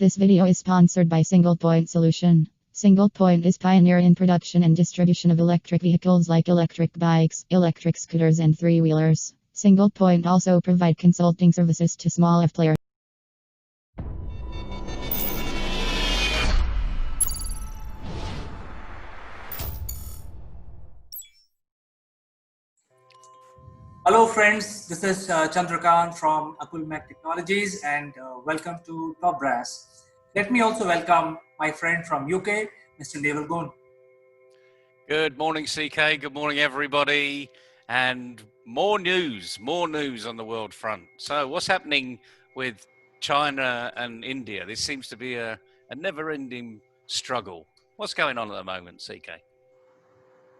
This video is sponsored by Single Point Solution. Single Point is pioneer in production and distribution of electric vehicles like electric bikes, electric scooters and three-wheelers. Single Point also provide consulting services to small F players. Hello friends, this is Chandrakant from Akulmac Technologies and welcome to TopBrass. Let me also welcome my friend from UK, Mr. Naval Goon. Good morning, CK. Good morning, everybody. And more news on the world front. So what's happening with China and India? This seems to be a never-ending struggle. What's going on at the moment, CK?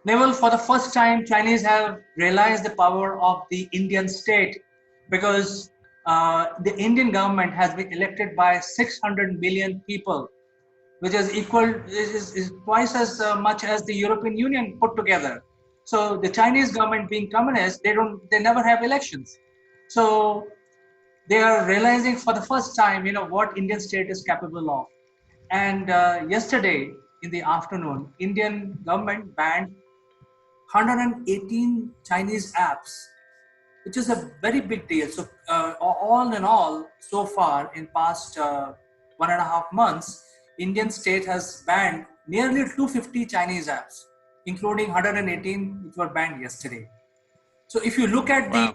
Naval, for the first time, Chinese have realized the power of the Indian state because the Indian government has been elected by 600 million people, which is twice as much as the European Union put together. So the Chinese government, being communist, they never have elections. So they are realizing for the first time, what Indian state is capable of. And yesterday in the afternoon, Indian government banned 118 Chinese apps, which is a very big deal. So all in all, so far in past 1.5 months, Indian state has banned nearly 250 Chinese apps, including 118 which were banned yesterday. So if you look at the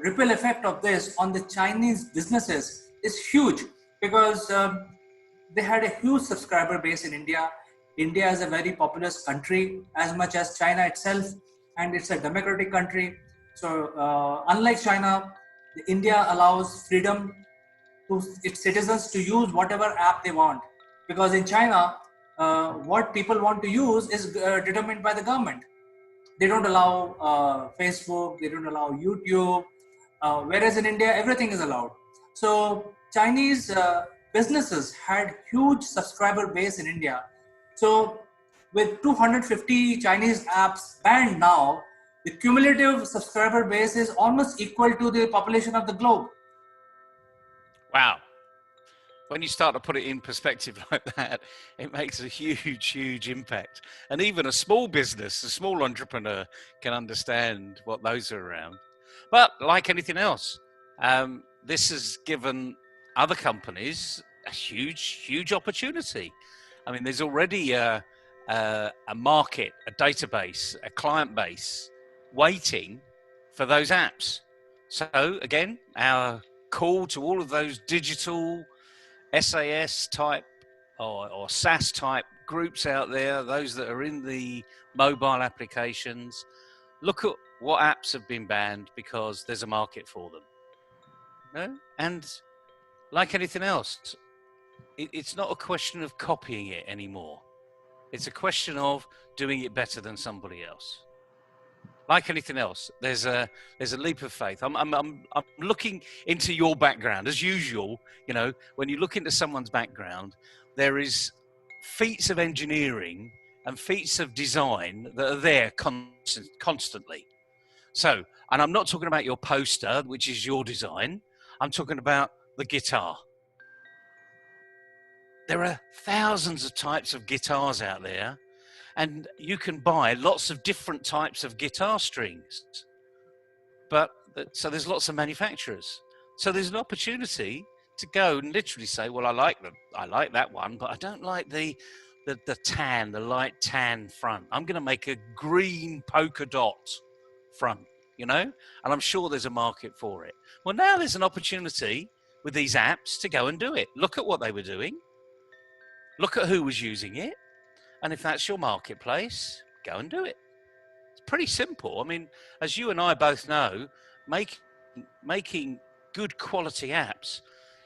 ripple effect of this on the Chinese businesses, is huge because they had a huge subscriber base in India. India is a very populous country as much as China itself, and it's a democratic country. So unlike China, India allows freedom to its citizens to use whatever app they want. Because in China, what people want to use is determined by the government. They don't allow Facebook, they don't allow YouTube, whereas in India, everything is allowed. So Chinese businesses had huge subscriber base in India. So with 250 Chinese apps banned now, the cumulative subscriber base is almost equal to the population of the globe. Wow. When you start to put it in perspective like that, it makes a huge impact. And even a small business, a small entrepreneur can understand what those are around. But like anything else, this has given other companies a huge opportunity. I mean, there's already a market, a database, a client base waiting for those apps. So again, our call to all of those digital SAS type or SaaS type groups out there, those that are in the mobile applications, look at what apps have been banned because there's a market for them. No? And like anything else, it's not a question of copying it anymore. It's a question of doing it better than somebody else. Like anything else, there's a leap of faith. I'm looking into your background as usual. When you look into someone's background, there is feats of engineering and feats of design that are there constantly. So, and I'm not talking about your poster, which is your design. I'm talking about the guitar. There are thousands of types of guitars out there, and you can buy lots of different types of guitar strings. So there's lots of manufacturers. So there's an opportunity to go and literally say, well, I like that one, but I don't like the light tan front. I'm going to make a green polka dot front, and I'm sure there's a market for it. Well, now there's an opportunity with these apps to go and do it. Look at what they were doing. Look at who was using it. And if that's your marketplace, go and do it. It's pretty simple. I mean, as you and I both know, making good quality apps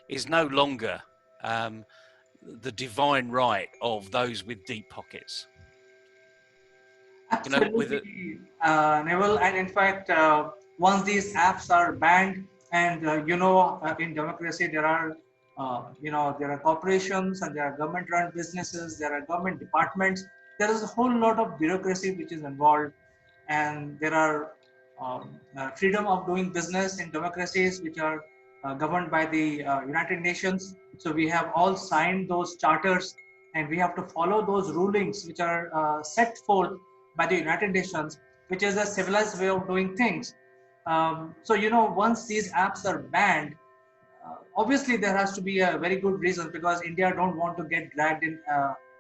is no longer the divine right of those with deep pockets. Absolutely, Neville. And in fact, once these apps are banned, and in democracy there are there are corporations and there are government-run businesses, there are government departments. There is a whole lot of bureaucracy which is involved, and there are freedom of doing business in democracies which are governed by the United Nations. So we have all signed those charters, and we have to follow those rulings which are set forth by the United Nations, which is a civilized way of doing things. So once these apps are banned, obviously there has to be a very good reason, because India don't want to get dragged in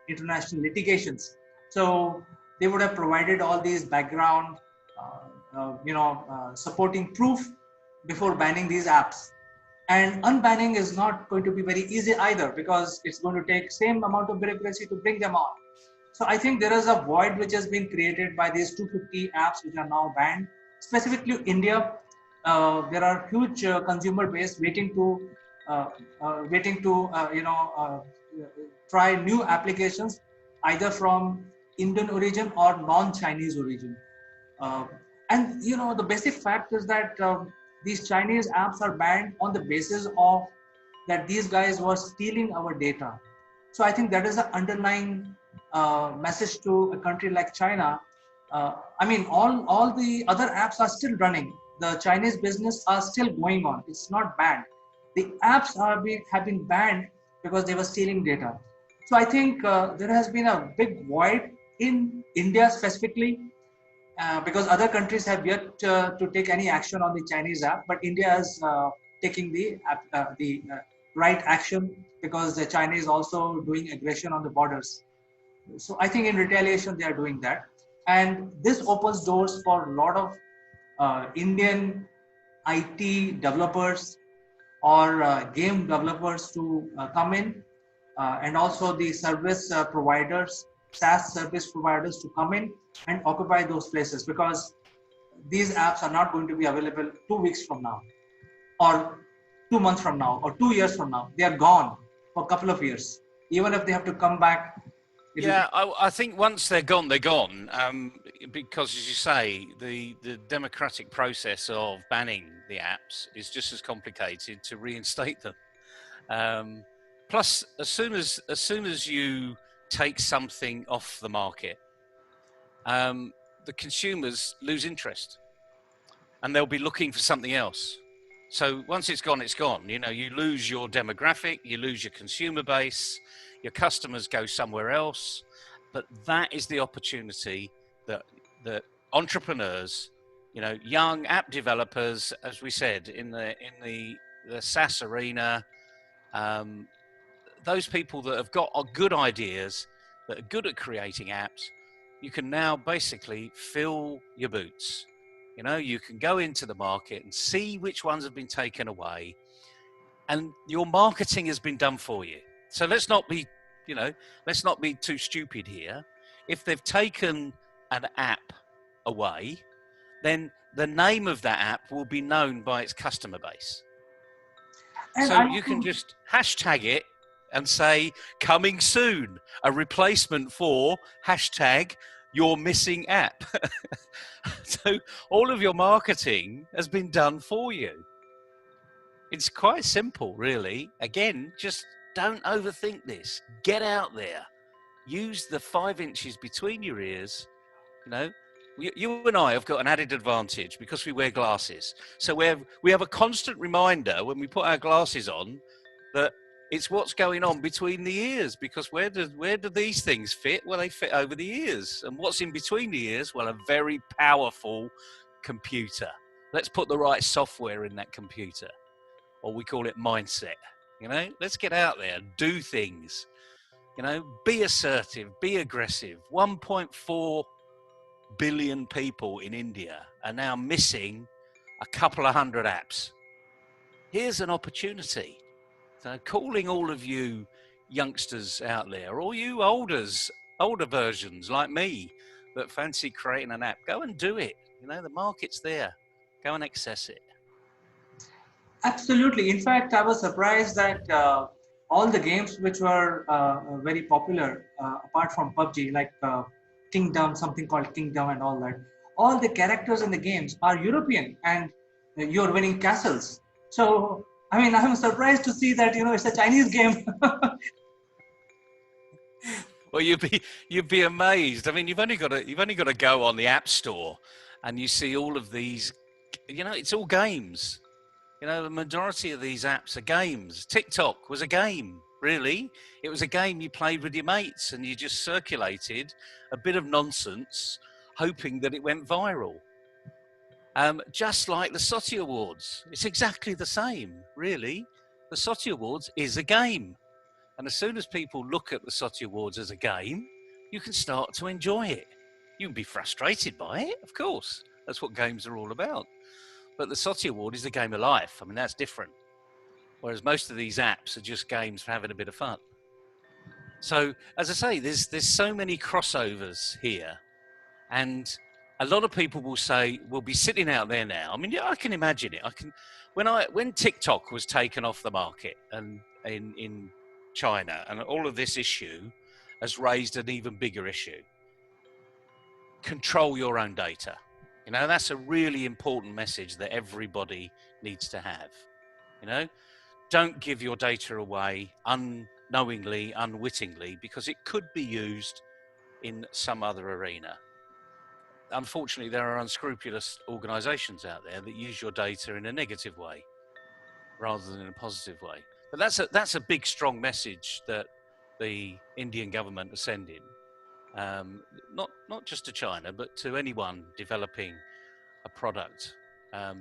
international litigations. So they would have provided all these background, supporting proof before banning these apps. And unbanning is not going to be very easy either, because it's going to take same amount of bureaucracy to bring them on. So I think there is a void which has been created by these 250 apps which are now banned. Specifically India, there are huge consumer base uh, waiting to try new applications, either from Indian origin or non-Chinese origin. Uh, and the basic fact is that these Chinese apps are banned on the basis of that these guys were stealing our data. So I think that is the underlying message to a country like China. I mean, all the other apps are still running. The Chinese business are still going on. It's not banned. The apps have been banned because they were stealing data. So I think there has been a big void in India specifically, because other countries have yet to take any action on the Chinese app, but India is taking the right action, because the China is also doing aggression on the borders. So I think in retaliation they are doing that, and this opens doors for a lot of Indian IT developers or game developers to come in, and also the service providers, SaaS service providers, to come in and occupy those places, because these apps are not going to be available 2 weeks from now, or 2 months from now, or 2 years from now. They are gone for a couple of years. Even if they have to come back, Yeah, I think once they're gone, they're gone. Because, as you say, the democratic process of banning the apps is just as complicated to reinstate them. Plus, as soon as you take something off the market, the consumers lose interest, and they'll be looking for something else. So once it's gone, it's gone. You lose your demographic, you lose your consumer base, your customers go somewhere else. But that is the opportunity that entrepreneurs, young app developers, as we said, in the SaaS arena, those people that have got good ideas, that are good at creating apps, you can now basically fill your boots. You can go into the market and see which ones have been taken away, and your marketing has been done for you. So let's not be too stupid here. If they've taken an app away, then the name of that app will be known by its customer base. and So you can just hashtag it and say, coming soon, a replacement for hashtag your missing app. So all of your marketing has been done for you. It's quite simple, really. Again, just don't overthink this. Get out there. Use the 5 inches between your ears. You and I have got an added advantage because we wear glasses. So we have a constant reminder when we put our glasses on that it's what's going on between the ears, because where do these things fit? Well, they fit over the ears. And what's in between the ears? Well, a very powerful computer. Let's put the right software in that computer, or we call it mindset. Let's get out there, do things, be assertive, be aggressive. 1.4 billion people in India are now missing a couple of hundred apps. Here's an opportunity. So calling all of you youngsters out there, or you older versions like me that fancy creating an app, go and do it. The market's there. Go and access it. absolutely. In fact, I was surprised that all the games which were very popular, apart from PUBG, like Kingdom, something called Kingdom, and all the characters in the games are European, and you're winning castles. So, I mean, I'm surprised to see that it's a Chinese game. Well, you'd be amazed. I mean, you've only got to go on the App Store, and you see all of these. It's all games. You know, the majority of these apps are games. TikTok was a game, really. It was a game you played with your mates and you just circulated a bit of nonsense, hoping that it went viral. Just like the SOTI Awards. It's exactly the same, really. The SOTI Awards is a game. And as soon as people look at the SOTI Awards as a game, you can start to enjoy it. You can be frustrated by it, of course. That's what games are all about. But the SOTI Award is a game of life. I mean, that's different. Whereas most of these apps are just games for having a bit of fun. So, as I say, there's so many crossovers here. And a lot of people will be sitting out there now. I mean, yeah, I can imagine it. When TikTok was taken off the market and in China, and all of this issue has raised an even bigger issue. Control your own data. You know, that's a really important message that everybody needs to have. You know, don't give your data away unknowingly, unwittingly, because it could be used in some other arena. Unfortunately, there are unscrupulous organizations out there that use your data in a negative way rather than in a positive way. But that's a big, strong message that the Indian government are sending. Not just to China, but to anyone developing a product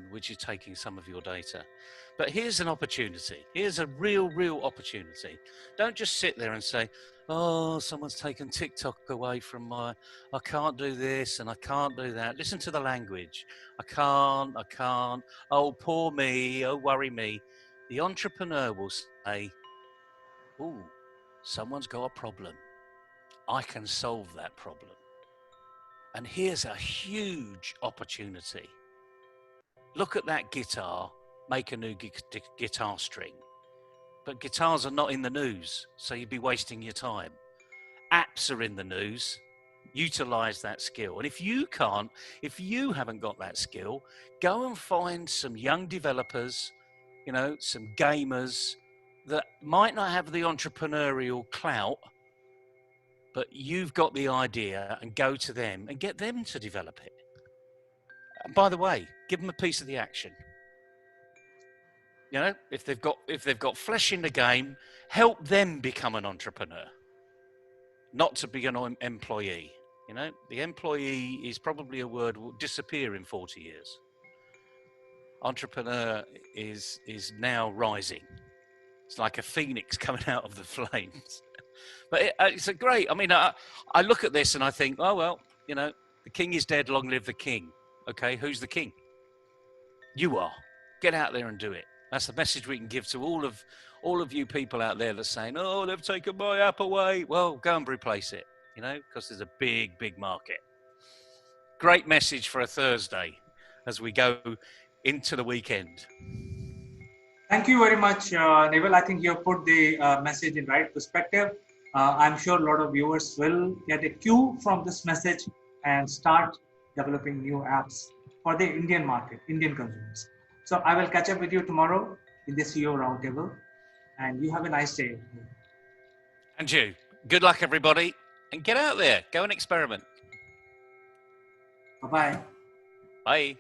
which is taking some of your data. But here's an opportunity. Here's a real opportunity. Don't just sit there and say, oh, someone's taken TikTok away from I can't do this and I can't do that. Listen to the language. I can't. Oh, poor me. Oh, worry me. The entrepreneur will say, oh, someone's got a problem. I can solve that problem. And here's a huge opportunity. Look at that guitar, make a new guitar string. But guitars are not in the news, so you'd be wasting your time. Apps are in the news, utilize that skill. And if you haven't got that skill, go and find some young developers, you know, some gamers that might not have the entrepreneurial clout, but you've got the idea, and go to them and get them to develop it. And by the way, give them a piece of the action. You know, if they've got flesh in the game, help them become an entrepreneur, not to be an employee. You know, the employee is probably a word will disappear in 40 years. Entrepreneur is now rising. It's like a phoenix coming out of the flames. But it's a great. I mean, I look at this and I think, oh well, you know, the king is dead. Long live the king. Okay, who's the king? You are. Get out there and do it. That's the message we can give to all of you people out there that's saying, oh, they've taken my app away. Well, go and replace it, you know, because there's a big market. Great message for a Thursday as we go into the weekend. Thank you very much, Neville. I think you have put the message in right perspective. I'm sure a lot of viewers will get a cue from this message and start developing new apps for the Indian market, Indian consumers. So I will catch up with you tomorrow in the CEO Roundtable, and you have a nice day. And you. Good luck, everybody, and get out there. Go and experiment. Bye-bye. Bye.